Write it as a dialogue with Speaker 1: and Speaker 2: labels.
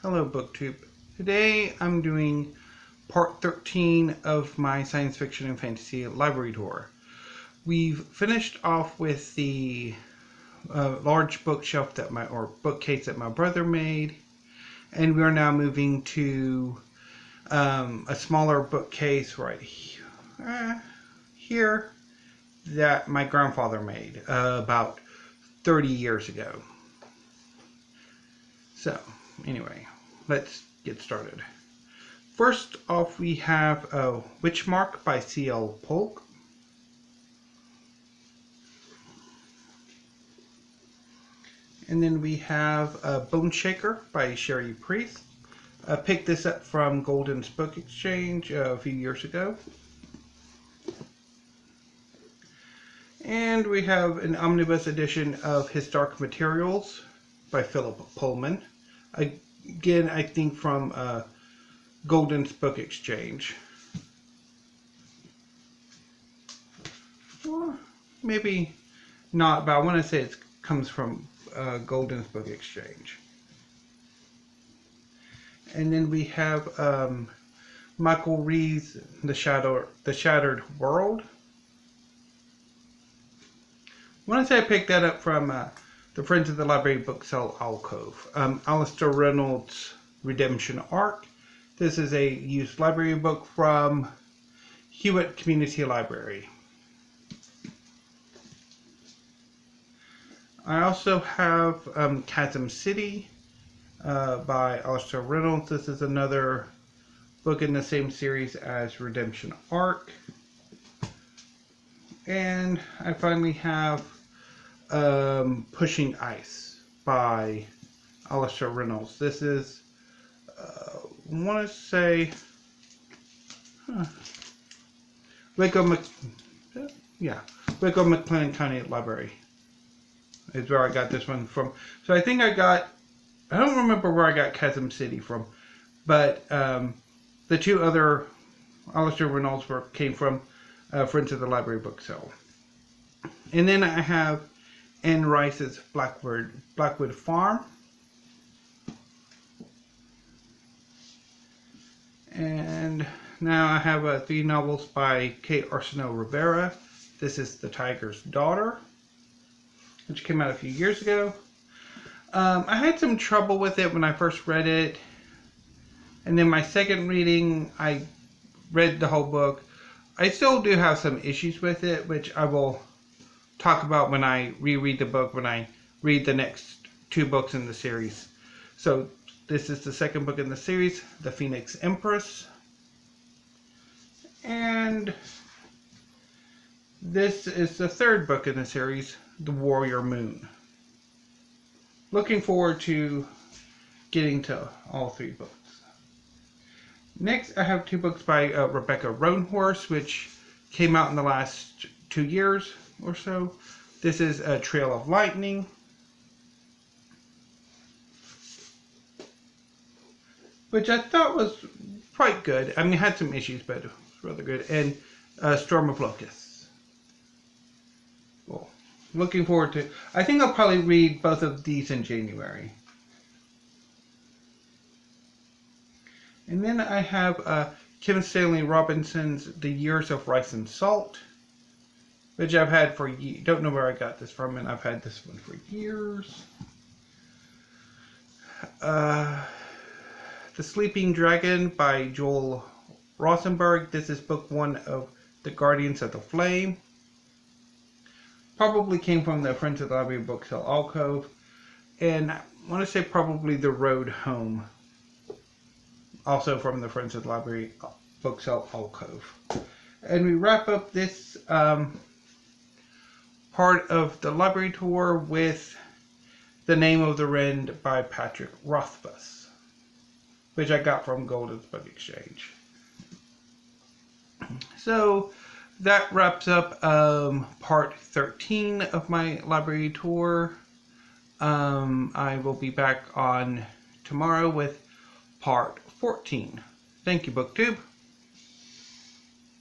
Speaker 1: Hello BookTube. Today I'm doing part 13 of my science fiction and fantasy library tour. We've finished off with the large bookshelf bookcase that my brother made, and we are now moving to a smaller bookcase right here that my grandfather made about 30 years ago. So, anyway, let's get started. First off, we have Witchmark by C.L. Polk. And then we have Boneshaker by Sherry Priest. I picked this up from Golden's Book Exchange a few years ago. And we have an omnibus edition of His Dark Materials by Philip Pullman. Again, I think from Golden's Book Exchange. Or maybe not, but I want to say it comes from Golden's Book Exchange. And then we have Michael Reed's The Shattered World. I want to say I picked that up from the Friends of the Library Booksell Alcove. Alastair Reynolds' Redemption Arc. This is a used library book from Hewitt Community Library. I also have Chasm City by Alastair Reynolds. This is another book in the same series as Redemption Arc. And I finally have Pushing Ice by Alastair Reynolds. This is, I want to say, Waco McLennan County Library is where I got this one from. So I think I don't remember where I got Chasm City from, but the two other Alastair Reynolds work came from Friends of the Library Booksell. And then I have Anne Rice's Blackwood Farm. And now I have 3 novels by Kate Arsenault Rivera. This is The Tiger's Daughter, which came out a few years ago. I had some trouble with it when I first read it. And then my second reading, I read the whole book. I still do have some issues with it, which I will talk about when I reread the book, when I read the next 2 books in the series. So this is the second book in the series, The Phoenix Empress. And this is the third book in the series, The Warrior Moon. Looking forward to getting to all 3 books. Next, I have 2 books by Rebecca Roanhorse, which came out in the last 2 years or so. This is A Trail of Lightning. Which I thought was quite good. I mean, it had some issues, but it was rather good. And Storm of Locusts. Well, looking forward to... I think I'll probably read both of these in January. And then I have Kim Stanley Robinson's The Years of Rice and Salt, which I've had for years. Don't know where I got this from, and I've had this one for years. The Sleeping Dragon by Joel Rosenberg. This is book 1 of The Guardians of the Flame. Probably came from the Friends of the Library Booksell Alcove. And I want to say probably The Road Home. Also from the Friends of the Library Booksell Alcove. And we wrap up this part of the library tour with The Name of the Wind by Patrick Rothfuss, which I got from Golden's Book Exchange. So that wraps up part 13 of my library tour. I will be back on tomorrow with part 14. Thank you, BookTube.